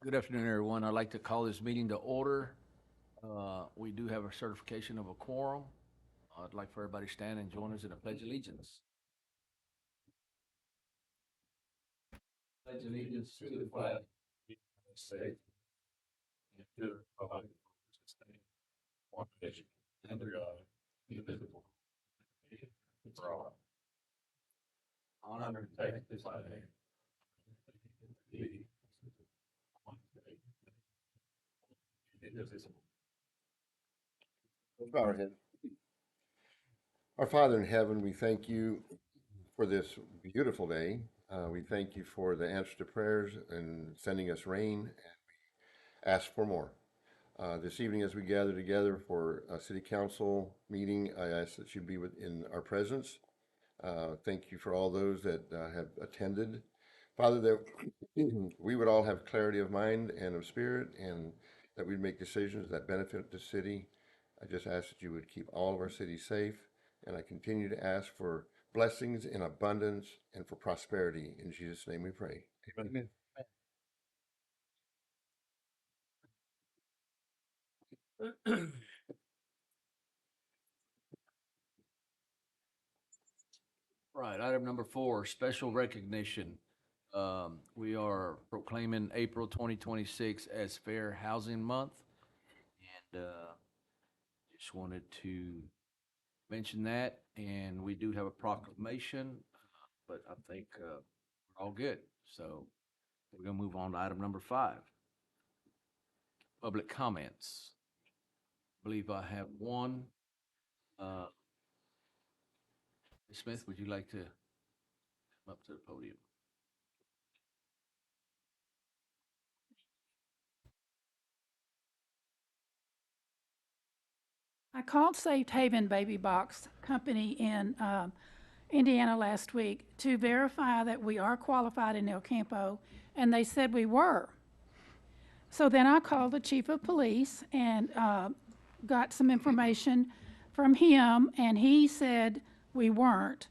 Good afternoon, everyone. I'd like to call this meeting to order. We do have a certification of a quorum. I'd like for everybody to stand and join us in a pledge of allegiance. Pledge allegiance to the flag of the United States and to the republic for which it stands, one nation, under God, indivisible, for all. Honor and protect this flag. Be one state, indivisible. Let's bow our head. Our Father in heaven, we thank you for this beautiful day. We thank you for the answer to prayers and sending us rain, and we ask for more. This evening, as we gather together for a city council meeting, I ask that you be in our presence. Thank you for all those that have attended. Father, that we would all have clarity of mind and of spirit, and that we'd make decisions that benefit the city. I just ask that you would keep all of our cities safe, and I continue to ask for blessings in abundance and for prosperity. In Jesus' name we pray. Amen. Right, item number 4, special recognition. We are proclaiming April 2026 as Fair Housing Month. And just wanted to mention that. And we do have a proclamation, but I think we're all good. So we're going to move on to item number 5, public comments. I believe I have one. Ms. Smith, would you like to come up to the podium? I called Safe Haven Baby Box Company in Indiana last week to verify that we are qualified in El Campo, and they said we were. So then I called the chief of police and got some information from him, and he said we weren't.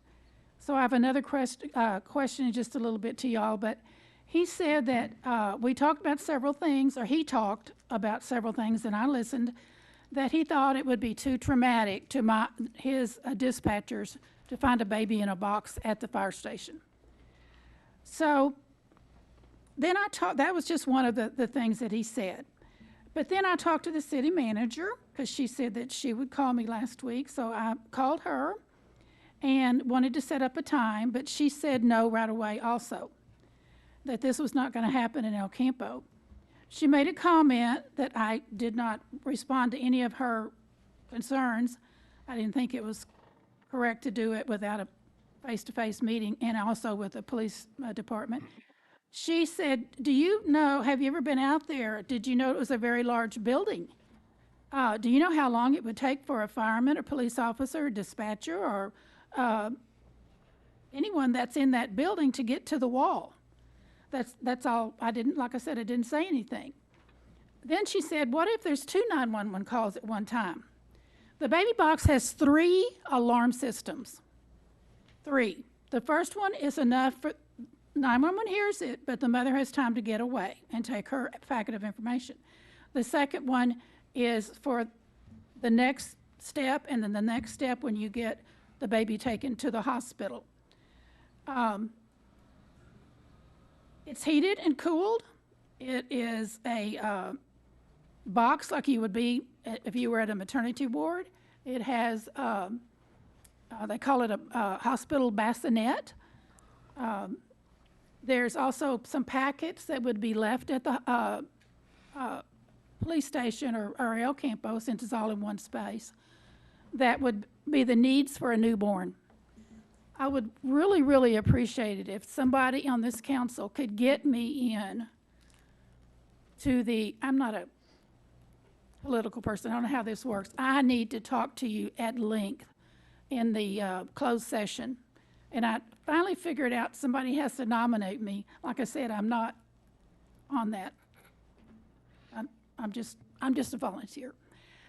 So I have another question just a little bit to y'all, but he said that we talked about several things, or he talked about several things, and I listened, that he thought it would be too traumatic to his dispatchers to find a baby in a box at the fire station. So then that was just one of the things that he said. But then I talked to the city manager because she said that she would call me last week. So I called her and wanted to set up a time, but she said no right away also, that this was not going to happen in El Campo. She made a comment that I did not respond to any of her concerns. I didn't think it was correct to do it without a face-to-face meeting and also with the police department. She said, have you ever been out there? Did you know it was a very large building? Do you know how long it would take for a fireman or police officer or dispatcher or anyone that's in that building to get to the wall? That's all. Like I said, I didn't say anything. Then she said, what if there's 2 911 calls at one time? The baby box has 3 alarm systems. 3. The first one is enough for 911 hears it, but the mother has time to get away and take her packet of information. The second one is for the next step, and then the next step when you get the baby taken to the hospital. It's heated and cooled. It is a box like you would be if you were at a maternity ward. It has, they call it a hospital bassinet. There's also some packets that would be left at the police station or El Campo, since it's all in one space, that would be the needs for a newborn. I would really, really appreciate it if somebody on this council could get me in to I'm not a political person. I don't know how this works. I need to talk to you at length in the closed session. And I finally figured out somebody has to nominate me. Like I said, I'm not on that. I'm just a volunteer.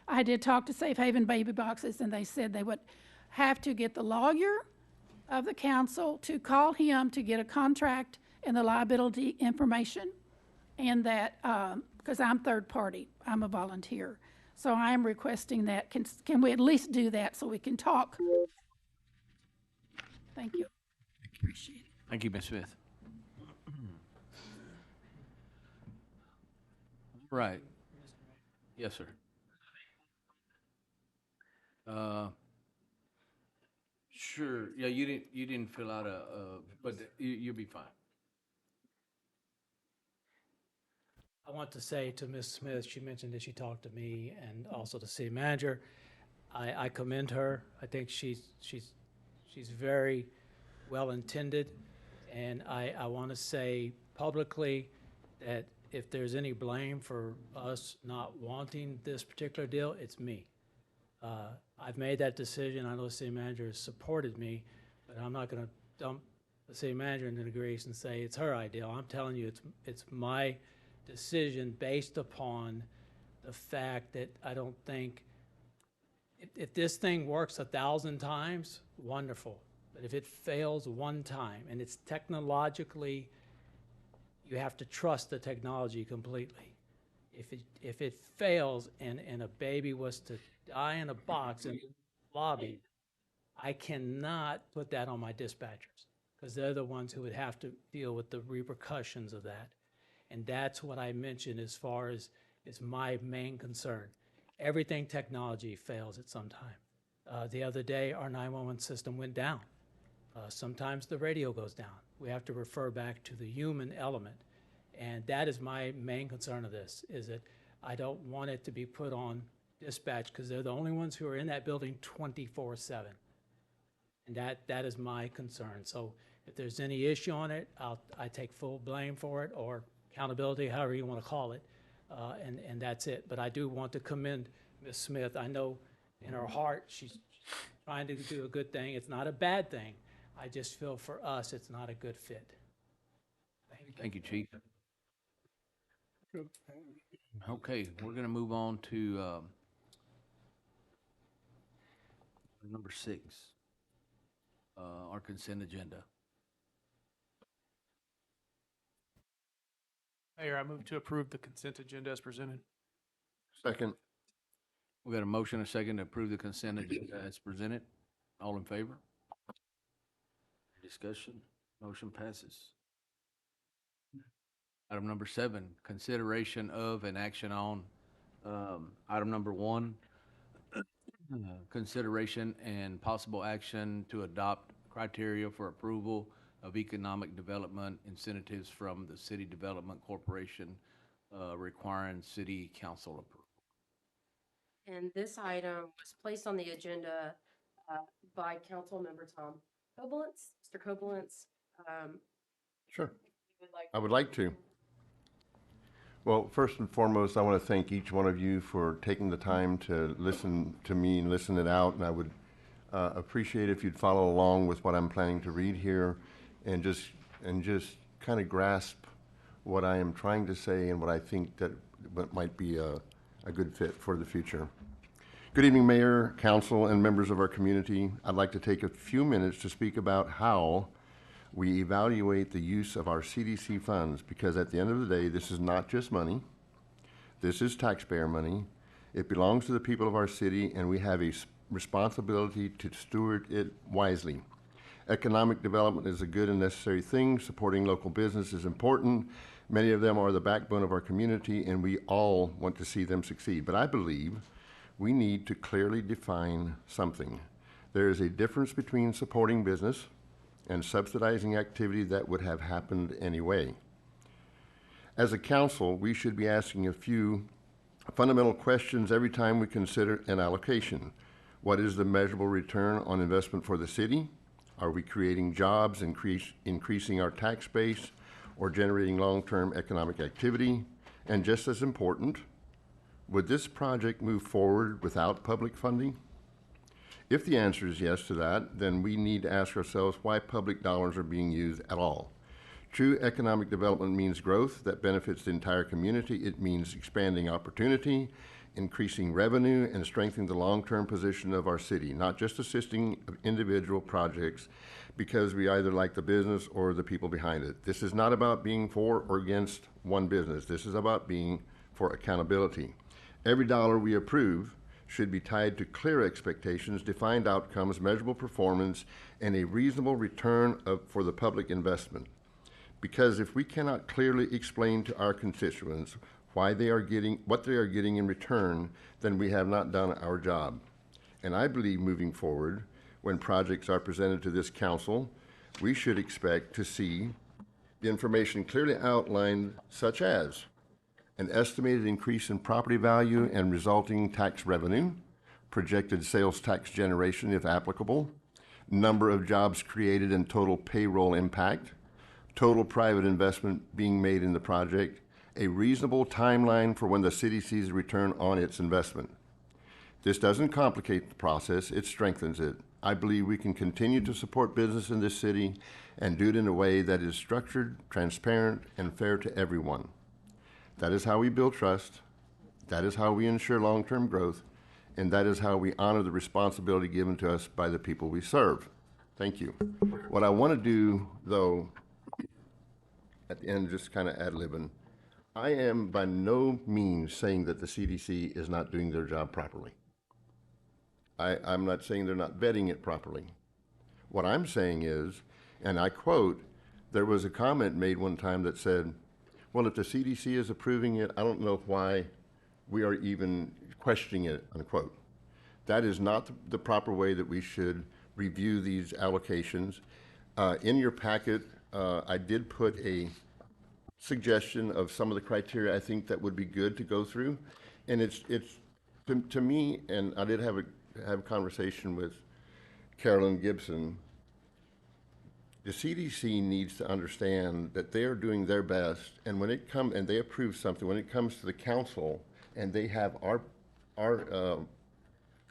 I did talk to Safe Haven Baby Boxes, and they said they would have to get the lawyer of the council to call him to get a contract and the liability information. And that, because I'm third party, I'm a volunteer. So I am requesting that, can we at least do that so we can talk? Thank you. Appreciate it. Thank you, Ms. Smith. Right. Yes, sir. Sure. Yeah, you didn't fill out but you'll be fine. I want to say to Ms. Smith, she mentioned that she talked to me and also the city manager. I commend her. I think she's very well-intended. And I want to say publicly that if there's any blame for us not wanting this particular deal, it's me. I've made that decision. I know the city manager has supported me, but I'm not going to dump the city manager into the grease and say it's her idea. I'm telling you, it's my decision based upon the fact that I don't think, if this thing works 1,000 times, wonderful. But if it fails one time, and it's technologically, you have to trust the technology completely. If it fails and a baby was to die in a box in the lobby, I cannot put that on my dispatchers, because they're the ones who would have to deal with the repercussions of that. And that's what I mentioned as far as is my main concern. Everything technology fails at some time. The other day, our 911 system went down. Sometimes the radio goes down. We have to refer back to the human element. And that is my main concern of this, is that I don't want it to be put on dispatch, because they're the only ones who are in that building 24/7. And that is my concern. So if there's any issue on it, I take full blame for it, or accountability, however you want to call it, and that's it. But I do want to commend Ms. Smith. I know in her heart she's trying to do a good thing. It's not a bad thing. I just feel for us it's not a good fit. Thank you, Chief. Okay, we're gonna move on to, number 6, our consent agenda. Mayor, I move to approve the consent agenda as presented. Second. We got a motion and a second to approve the consent agenda as presented. All in favor? Discussion? Motion passes. Item number 7, consideration of and action on, item number 1, consideration and possible action to adopt criteria for approval of economic development incentives from the City Development Corporation, requiring city council approval. And this item was placed on the agenda by Councilmember Tom Koblenz. Mr. Koblenz, Sure. you would like. I would like to. Well, first and foremost, I want to thank each one of you for taking the time to listen to me and listen it out. And I would appreciate if you'd follow along with what I'm planning to read here, and just kind of grasp what I am trying to say and what I think that might be a good fit for the future. Good evening, Mayor, Council, and members of our community. I'd like to take a few minutes to speak about how we evaluate the use of our CDC funds, because at the end of the day, this is not just money. This is taxpayer money. It belongs to the people of our city, and we have a responsibility to steward it wisely. Economic development is a good and necessary thing. Supporting local business is important. Many of them are the backbone of our community, and we all want to see them succeed. But I believe we need to clearly define something. There is a difference between supporting business and subsidizing activity that would have happened anyway. As a council, we should be asking a few fundamental questions every time we consider an allocation. What is the measurable return on investment for the city? Are we creating jobs, increasing our tax base, or generating long-term economic activity? And just as important, would this project move forward without public funding? If the answer is yes to that, then we need to ask ourselves why public dollars are being used at all. True economic development means growth that benefits the entire community. It means expanding opportunity. increasing revenue and strengthening the long-term position of our city, not just assisting individual projects because we either like the business or the people behind it. This is not about being for or against one business. This is about being for accountability. Every dollar we approve should be tied to clear expectations, defined outcomes, measurable performance, and a reasonable return for the public investment. Because if we cannot clearly explain to our constituents what they are getting in return, then we have not done our job. And I believe moving forward, when projects are presented to this council, we should expect to see the information clearly outlined, such as an estimated increase in property value and resulting tax revenue, projected sales tax generation if applicable, number of jobs created and total payroll impact, total private investment being made in the project, a reasonable timeline for when the city sees a return on its investment. This doesn't complicate the process, it strengthens it. I believe we can continue to support business in this city and do it in a way that is structured, transparent, and fair to everyone. That is how we build trust, that is how we ensure long-term growth, and that is how we honor the responsibility given to us by the people we serve. Thank you. What I want to do, though, at the end, just kind of ad-libbing, I am by no means saying that the CDC is not doing their job properly. I'm not saying they're not vetting it properly. What I'm saying is, and I quote, there was a comment made one time that said, well, if the CDC is approving it, I don't know why we are even questioning it, unquote. That is not the proper way that we should review these allocations. In your packet, I did put a suggestion of some of the criteria I think that would be good to go through. And it's to me, and I did have a conversation with Carolyn Gibson, the CDC needs to understand that they are doing their best, and when it comes and they approve something, when it comes to the council and they have our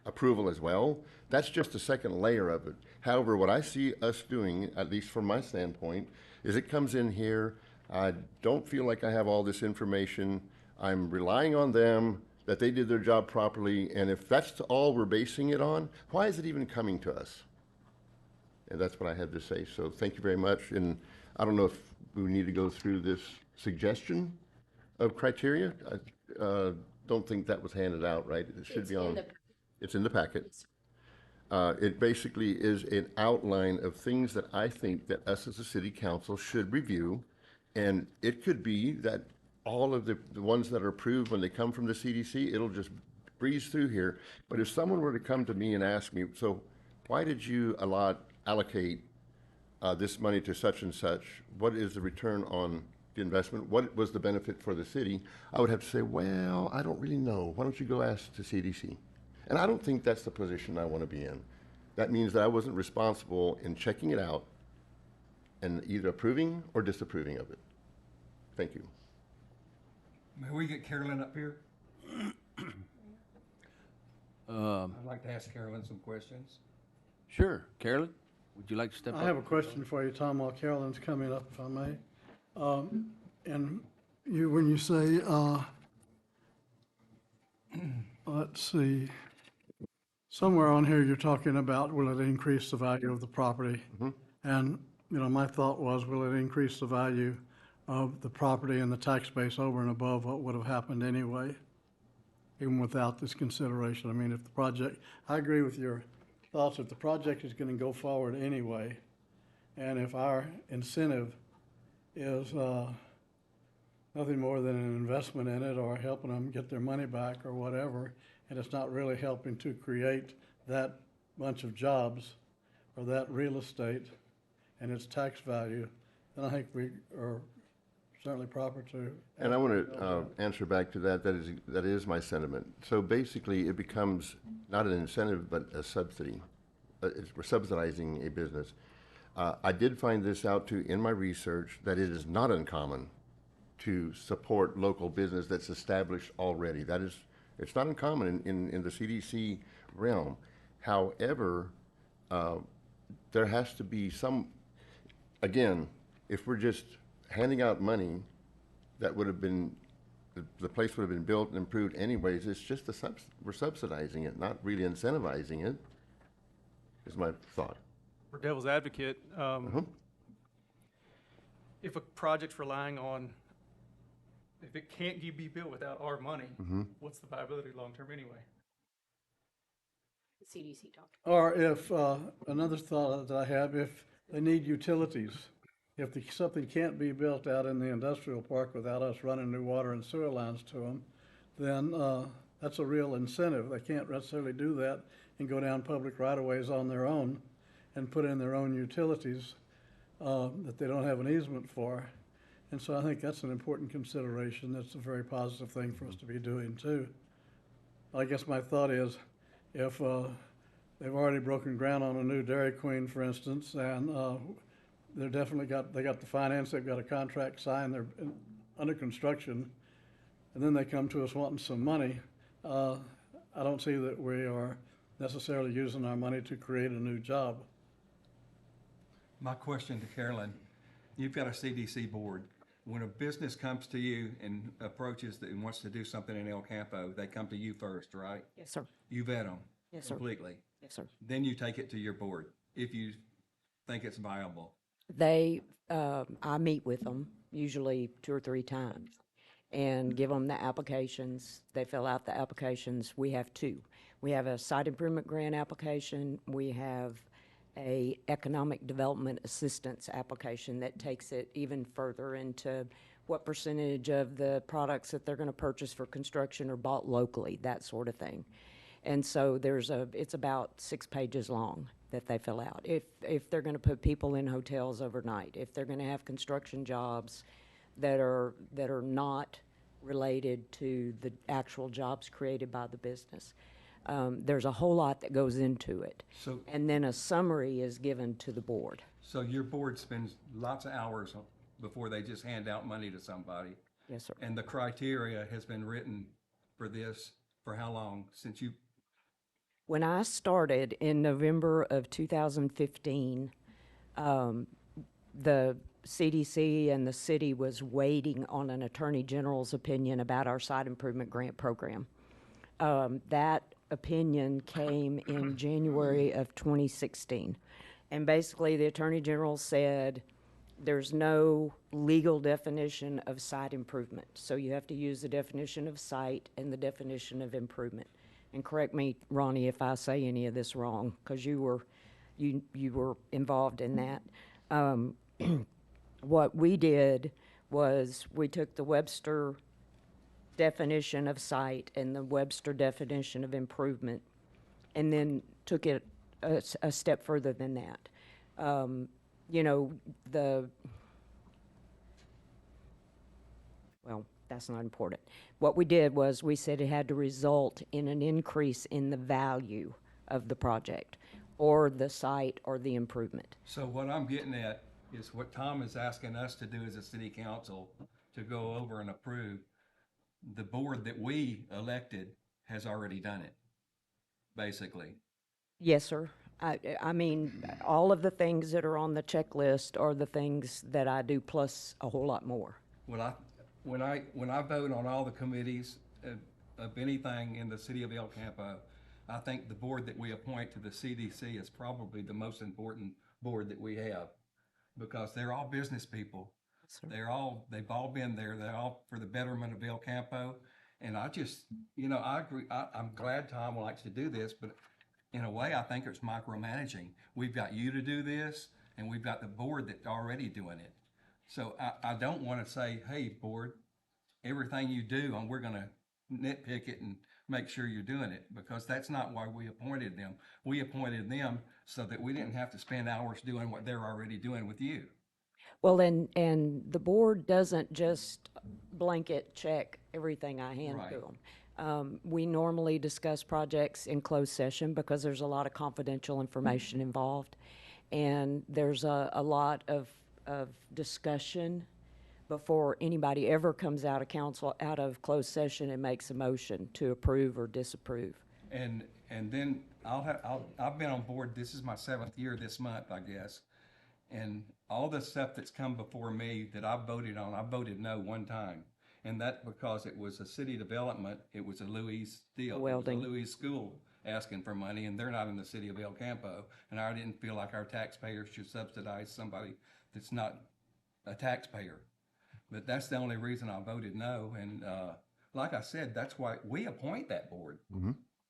approval as well, that's just a second layer of it. However, what I see us doing, at least from my standpoint, is it comes in here, I don't feel like I have all this information, I'm relying on them, that they did their job properly, and if that's all we're basing it on, why is it even coming to us? And that's what I had to say. So thank you very much. And I don't know if we need to go through this suggestion of criteria. I don't think that was handed out, right? It should be on. It's in the packet. It basically is an outline of things that I think that us as a city council should review. And it could be that all of the ones that are approved when they come from the CDC, it'll just breeze through here. But if someone were to come to me and ask me, so why did you allocate this money to such and such? What is the return on the investment? What was the benefit for the city? I would have to say, well, I don't really know. Why don't you go ask the CDC? And I don't think that's the position I want to be in. That means that I wasn't responsible in checking it out and either approving or disapproving of it. Thank you. May we get Carolyn up here? I'd like to ask Carolyn some questions. Sure. Carolyn, would you like to step up? I have a question for you, Tom, while Carolyn's coming up, if I may. And when you say, let's see, somewhere on here you're talking about, will it increase the value of the property? And, my thought was, will it increase the value of the property and the tax base over and above what would have happened anyway, even without this consideration? I mean, if the project, I agree with your thoughts, if the project is going to go forward anyway, and if our incentive is nothing more than an investment in it or helping them get their money back or whatever, and it's not really helping to create that bunch of jobs or that real estate and its tax value, then I think we are certainly proper to. And I want to answer back to that. That is my sentiment. So basically, it becomes not an incentive, but a subsidy. We're subsidizing a business. I did find this out too in my research, that it is not uncommon to support local business that's established already. It's not uncommon in the CDC realm. However, there has to be some, again, if we're just handing out money that would have been, the place would have been built and improved anyways. It's just we're subsidizing it, not really incentivizing it, is my thought. For devil's advocate, Uh-huh. if a project's relying on, if it can't be built without our money, what's the viability long-term anyway? The CDC talked. Or if, another thought that I have, if they need utilities, if something can't be built out in the industrial park without us running new water and sewer lines to them, then that's a real incentive. They can't necessarily do that and go down public right-of-ways on their own and put in their own utilities that they don't have an easement for. And so I think that's an important consideration. That's a very positive thing for us to be doing too. I guess my thought is, if they've already broken ground on a new Dairy Queen, for instance, and they got the finance, they've got a contract signed, they're under construction, and then they come to us wanting some money, I don't see that we are necessarily using our money to create a new job. My question to Carolyn, you've got a CDC board. When a business comes to you and approaches and wants to do something in El Campo, they come to you first, right? Yes, sir. You vet them Yes, sir. completely. Yes, sir. Then you take it to your board if you think it's viable. I meet with them usually 2 or 3 times and give them the applications. They fill out the applications. We have 2. We have a site improvement grant application. We have a economic development assistance application that takes it even further into what percentage of the products that they're going to purchase for construction are bought locally, that sort of thing. And so it's about 6 pages long that they fill out. If they're going to put people in hotels overnight, if they're going to have construction jobs that are not related to the actual jobs created by the business. There's a whole lot that goes into it. So- And then a summary is given to the board. So your board spends lots of hours before they just hand out money to somebody. Yes, sir. And the criteria has been written for this for how long? Since you, When I started in November of 2015, the CDC and the city was waiting on an attorney general's opinion about our site improvement grant program. That opinion came in January of 2016. And basically, the attorney general said, there's no legal definition of site improvement. So you have to use the definition of site and the definition of improvement. And correct me, Ronnie, if I say any of this wrong, because you were involved in that. What we did was we took the Webster definition of site and the Webster definition of improvement, and then took it a step further than that. Well, that's not important. What we did was we said it had to result in an increase in the value of the project or the site or the improvement. so what I'm getting at is what Tom is asking us to do as a city council to go over and approve. The board that we elected has already done it, basically. Yes, sir. I mean, all of the things that are on the checklist are the things that I do plus a whole lot more. Well, when I vote on all the committees of anything in the city of El Campo, I think the board that we appoint to the CDC is probably the most important board that we have, because they're all business people. Sir. They've all been there. They're all for the betterment of El Campo. And I just, I agree. I'm glad Tom likes to do this, but in a way, I think it's micromanaging. We've got you to do this, and we've got the board that's already doing it. So I don't want to say, hey, board, everything you do, and we're going to nitpick it and make sure you're doing it, because that's not why we appointed them. We appointed them so that we didn't have to spend hours doing what they're already doing with you. Well, and the board doesn't just blanket check everything I hand to Right. them. We normally discuss projects in closed session because there's a lot of confidential information involved. And there's a lot of discussion before anybody ever comes out of closed session and makes a motion to approve or disapprove. And then I've been on board, this is my 7th year this month, I guess. And all the stuff that's come before me that I voted on, I voted no one time. And that because it was a city development, it was a Louis deal. It was a Welding. Louis school asking for money, and they're not in the city of El Campo. And I didn't feel like our taxpayers should subsidize somebody that's not a taxpayer. But that's the only reason I voted no. And like I said, that's why we appoint that board.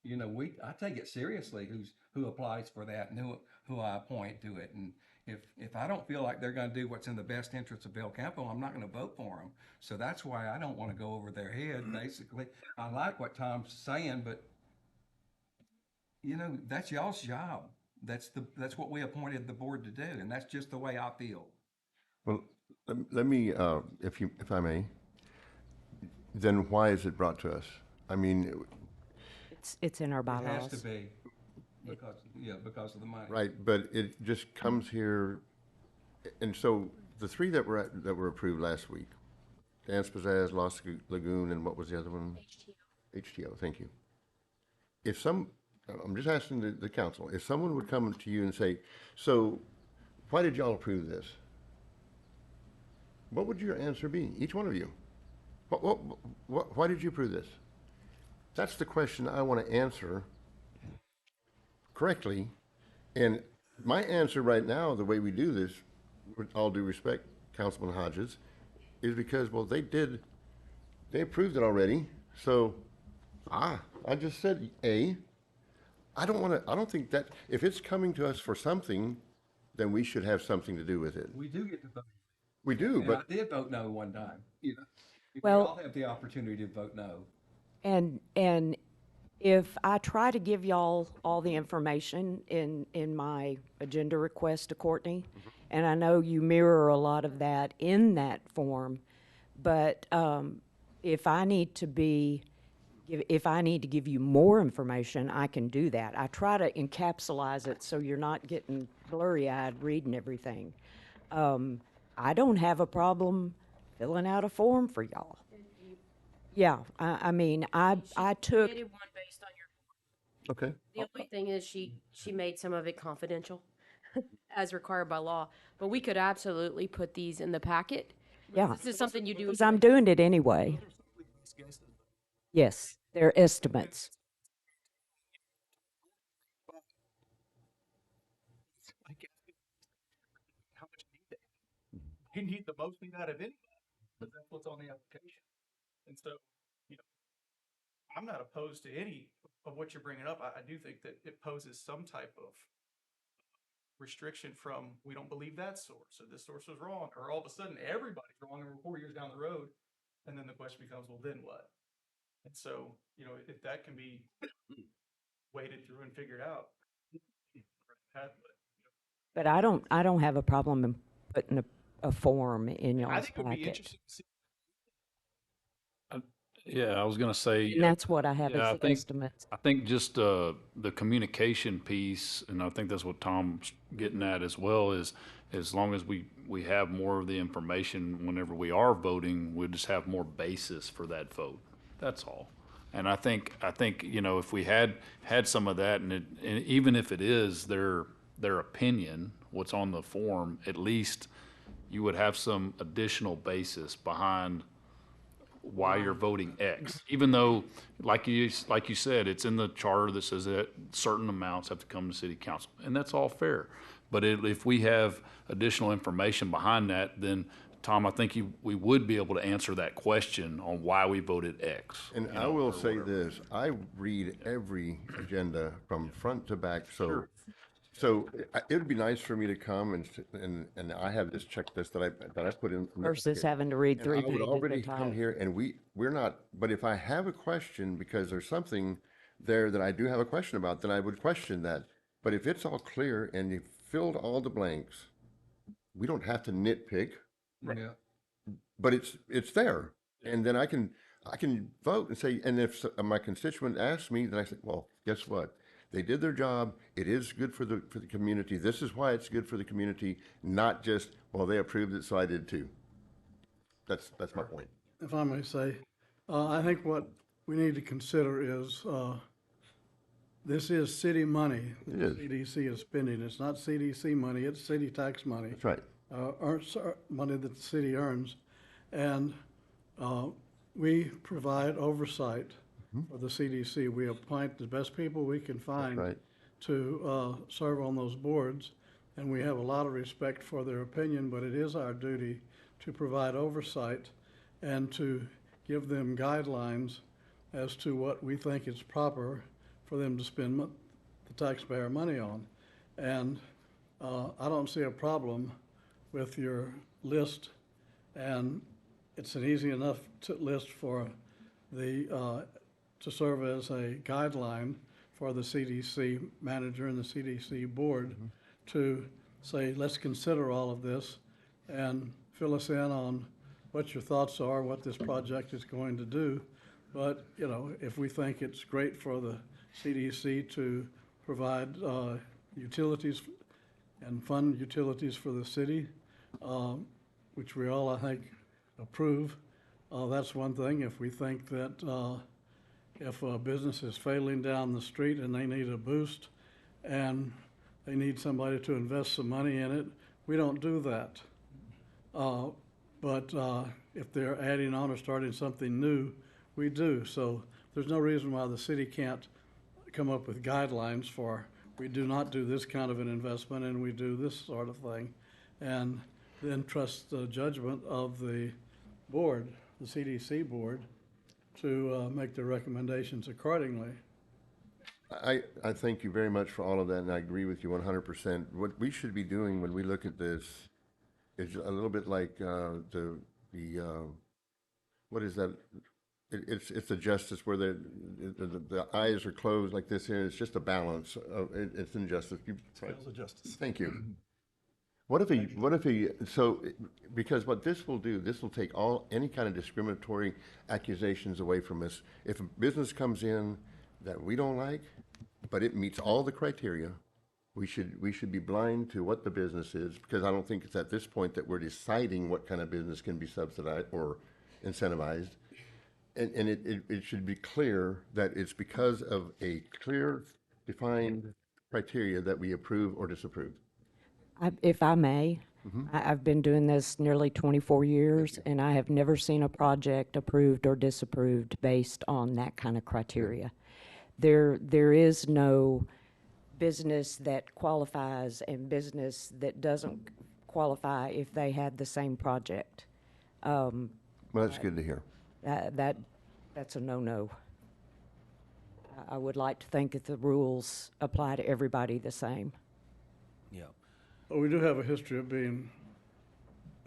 You know, I take it seriously who applies for that and who I appoint to it. And if I don't feel like they're going to do what's in the best interest of El Campo, I'm not going to vote for them. So that's why I don't want to go over their head. Basically, I like what Tom's saying, but you know, that's y'all's job. That's what we appointed the board to do, and that's just the way I feel. Well, let me, if I may, then why is it brought to us? I mean, It's in our It has bylaws. to be because of the money. right, but it just comes here, and so the three that were approved last week, Dance Pizzazz, Lost Lagoon, and what was the other one? HTO, thank you. I'm just asking the council, if someone would come to you and say, so why did y'all approve this? What would your answer be, each one of you? Why did you approve this? That's the question I want to answer correctly. And my answer right now, the way we do this, with all due respect, Councilman Hodges, is because, well, they approved it already. So, I just said A. I don't think that, if it's coming to us for something, then we should have something to do with it. We do get to vote. We do, And but I did vote no one time. You know, we Well- all have the opportunity to vote no. And if I try to give y'all all the information in my agenda request to Courtney, and I know you mirror a lot of that in that form, but if I need to give you more information, I can do that. I try to encapsulate it so you're not getting blurry-eyed reading everything. I don't have a problem filling out a form for y'all. Yeah, I mean, I took, Created one based on your, okay. the only thing is she made some of it confidential as required by law, but we could absolutely put these in the packet. yeah, This is something you do. because I'm doing it anyway. Yes, they're estimates. How much need they? They need the most need out of anybody, but that's what's on the application. And so, you know, I'm not opposed to any of what you're bringing up. I do think that it poses some type of restriction from, we don't believe that source, or this source was wrong, or all of a sudden everybody's wrong and we're 4 years down the road. And then the question becomes, well, then what? And so, you know, if that can be waded through and figured out. But I don't have a problem in putting a form in I y'all's think it would be packet. interesting to see. Yeah, I was gonna say. And that's what I have yeah, as the estimates. I think just the communication piece, and I think that's what Tom's getting at as well, is as long as we have more of the information whenever we are voting, we'll just have more basis for that vote. That's all. And I think, you know, if we had some of that, and even if it is their opinion, what's on the form, at least you would have some additional basis behind why you're voting X, even though, like you said, it's in the charter that says that certain amounts have to come to city council, and that's all fair. But if we have additional information behind that, then Tom, I think we would be able to answer that question on why we voted X. And you I know, will or say whatever. this, I read every agenda from front to back, so it would be nice for me to come and I have this checklist that I put in. Versus having to read And 3 I would pages at a already come time. here and we're not, but if I have a question, because there's something there that I do have a question about, then I would question that. But if it's all clear and you filled all the blanks, we don't have to nitpick, Yeah. but it's there. And then I can vote and say, and if my constituent asks me, then I say, well, guess what? They did their job. It is good for the community. This is why it's good for the community, not just, well, they approved it, so I did too. That's my point. If I may say, I think what we need to consider is, this is city money. It is. CDC is spending. It's not CDC money, it's city tax money. That's right. Money that the city earns. And we provide oversight for the CDC. We appoint the best people we can find right. to serve on those boards, and we have a lot of respect for their opinion, but it is our duty to provide oversight and to give them guidelines as to what we think is proper for them to spend the taxpayer money on. And I don't see a problem with your list, and it's an easy enough list for the, to serve as a guideline for the CDC manager and the CDC board to say, let's consider all of this and fill us in on what your thoughts are, what this project is going to do. But, you know, if we think it's great for the CDC to provide utilities and fund utilities for the city, which we all, I think, approve, that's one thing. If we think that if a business is failing down the street and they need a boost and they need somebody to invest some money in it, we don't do that. But if they're adding on or starting something new, we do. So there's no reason why the city can't come up with guidelines for, we do not do this kind of an investment and we do this sort of thing. And then trust the judgment of the board, the CDC board, to make the recommendations accordingly. I thank you very much for all of that, and I agree with you 100%. What we should be doing when we look at this is a little bit like what is that? It's a justice where the eyes are closed like this here. It's just a balance. It's injustice. Scales of justice. Thank you. So, because what this will do, this will take any kind of discriminatory accusations away from us. If a business comes in that we don't like, but it meets all the criteria, we should be blind to what the business is, because I don't think it's at this point that we're deciding what kind of business can be subsidized or incentivized. And it should be clear that it's because of a clear, defined criteria that we approve or disapprove. If I may, I've been doing this nearly 24 years, and I have never seen a project approved or disapproved based on that kind of criteria. There is no business that qualifies and business that doesn't qualify if they had the same project. Well, that's good to hear. That's a no-no. I would like to think that the rules apply to everybody the same. Yeah. But we do have a history of being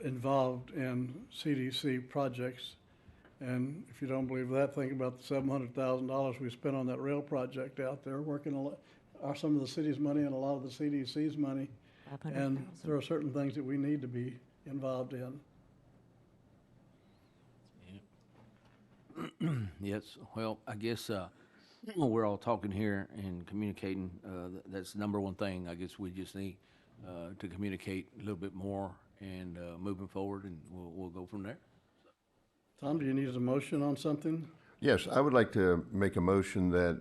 involved in CDC projects. And if you don't believe that, think about the $700,000 we spent on that rail project out there, working a lot, are some of the city's money and a lot of the CDC's money. And there are certain things that we need to be involved in. Yes, well, I guess we're all talking here and communicating. That's the number one thing. I guess we just need to communicate a little bit more and moving forward, and we'll go from there. Tom, do you need a motion on something? Yes, I would like to make a motion that,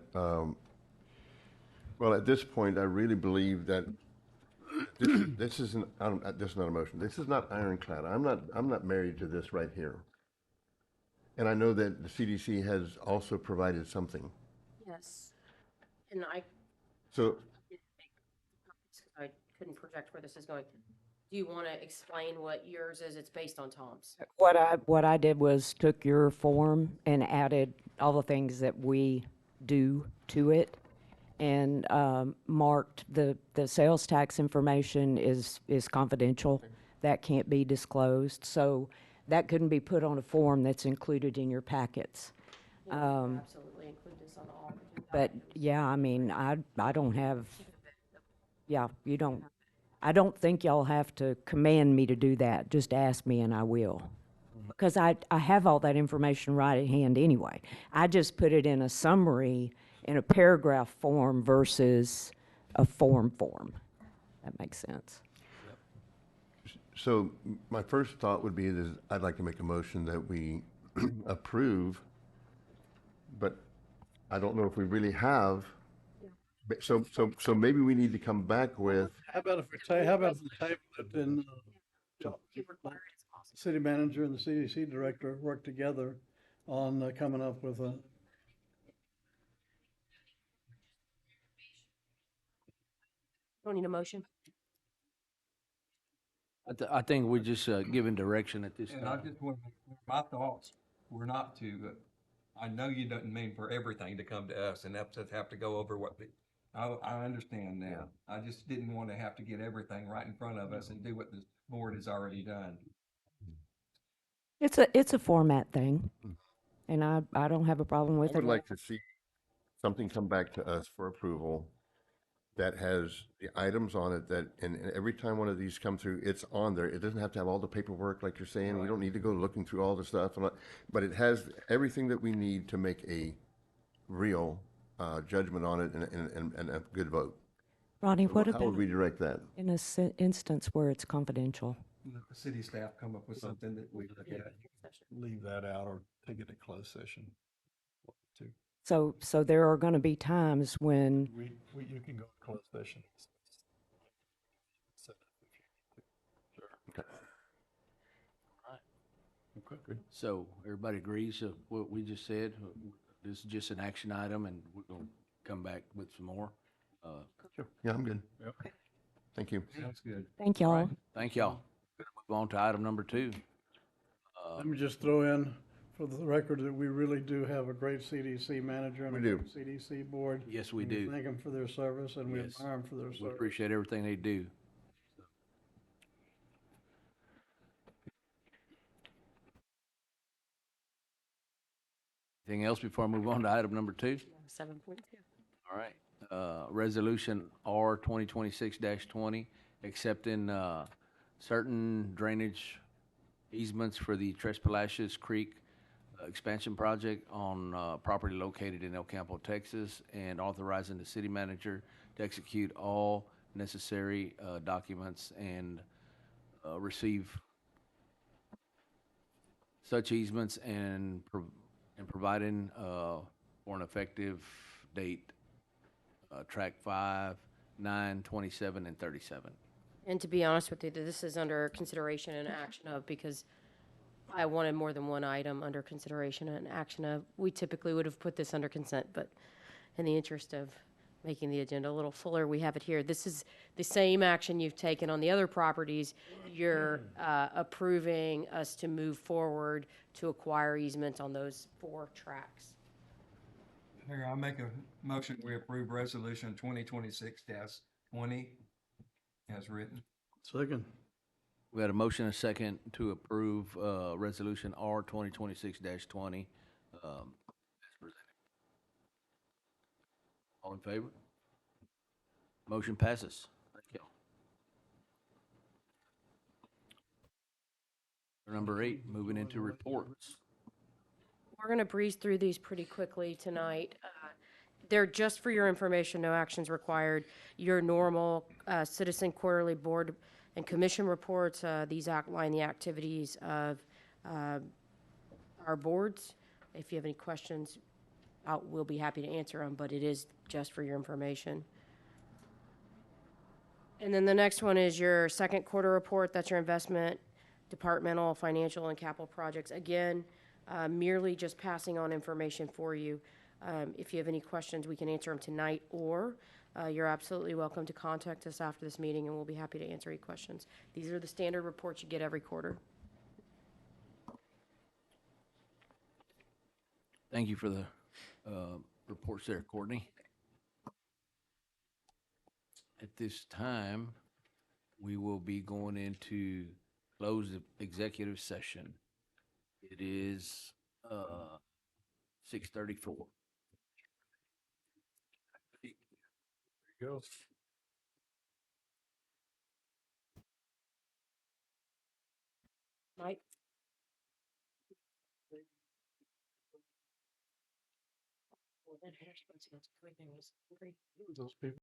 well, at this point, I really believe that this is not a motion. This is not ironclad. I'm not married to this right here. And I know that the CDC has also provided something. Yes. And I So, couldn't project where this is going. Do you want to explain what yours is? It's based on Tom's. What I did was took your form and added all the things that we do to it, and marked the sales tax information is confidential. That can't be disclosed. So that couldn't be put on a form that's included in your packets. We'll absolutely include this on all. But yeah, I mean, I don't have, yeah, you don't, I don't think y'all have to command me to do that. Just ask me and I will. Because I have all that information right at hand anyway. I just put it in a summary in a paragraph form versus a form. That makes sense. so my first thought would be is I'd like to make a motion that we approve, but I don't know if we really have. So maybe we need to come back with, How about if we table it and You require it as possible. city manager and the CDC director work together on coming up with a, Don't need a motion. I think we're just, giving direction at this And I time. just want to make clear, my thoughts were not to, I know you don't mean for everything to come to us and have to go over what the, I understand now. I just didn't want to have to get everything right in front of us and do what the board has already done. It's a format thing, and I don't have a problem with I would it. like to see something come back to us for approval that has the items on it that, and every time one of these come through, it's on there. It doesn't have to have all the paperwork like you're saying. We don't need to go looking through all the stuff, but it has everything that we need to make a real judgment on it and a good vote. Ronnie, what How would about we direct that? in a instance where it's confidential? Let the city staff come up with something that we look at. Leave that out or take it to closed session. Too. So there are going to be times when, You can go to closed session. So everybody agrees of what we just said? This is just an action item and we're gonna come back with some more. Sure. Yeah, I'm good. Thank you. Sounds good. thank y'all. Thank y'all. Move on to item number 2. let me just throw in for the record that we really do have a great CDC manager and a We do. great CDC board. Yes, we And do. Thank them for their service and we Yes. admire them for their We service. appreciate everything they do. Anything else before I move on to item number 2? 7.2. All right. Resolution R 2026-20, accepting certain drainage easements for the Tres Palacios Creek expansion project on property located in El Campo, Texas, and authorizing the city manager to execute all necessary documents and receive such easements and providing for an effective date, track 5, 9, 27, and 37. And to be honest with you, this is under consideration and action of, because I wanted more than one item under consideration and action of. We typically would have put this under consent, but in the interest of making the agenda a little fuller, we have it here. This is the same action you've taken on the other properties. You're approving us to move forward to acquire easements on those 4 tracks. Mayor, I'll make a motion, we approve resolution 2026-20 as written. Second. We had a motion and a second to approve Resolution R 2026-20. As presented. All in favor? Motion passes. Thank you. Number 8, moving into reports. We're going to breeze through these pretty quickly tonight. They're just for your information, no actions required. Your normal citizen quarterly board and commission reports, these outline the activities of our boards. If you have any questions, we'll be happy to answer them, but it is just for your information. And then the next one is your second quarter report. That's your investment, departmental, financial, and capital projects. Again, merely just passing on information for you. If you have any questions, we can answer them tonight, or you're absolutely welcome to contact us after this meeting, and we'll be happy to answer any questions. These are the standard reports you get every quarter. Thank you for the reports there, Courtney. At this time, we will be going into closed executive session. It is 6:34. There you go. Mike? Well, that hair splits, everything was great. Those people.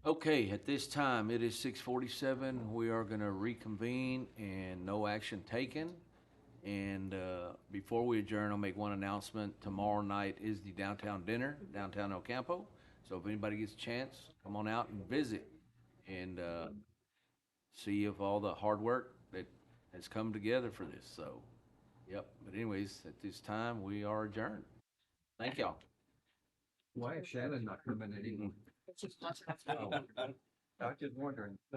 Okay, at this time, it is 6:47. We are gonna reconvene and no action taken. And, before we adjourn, I'll make one announcement. Tomorrow night is the downtown dinner, downtown El Campo. So if anybody gets a chance, come on out and visit and, see if all the hard work that has come together for this. So, yep. But anyways, at this time, we are adjourned. Thank y'all. Why is Shannon not coming in? I was just wondering.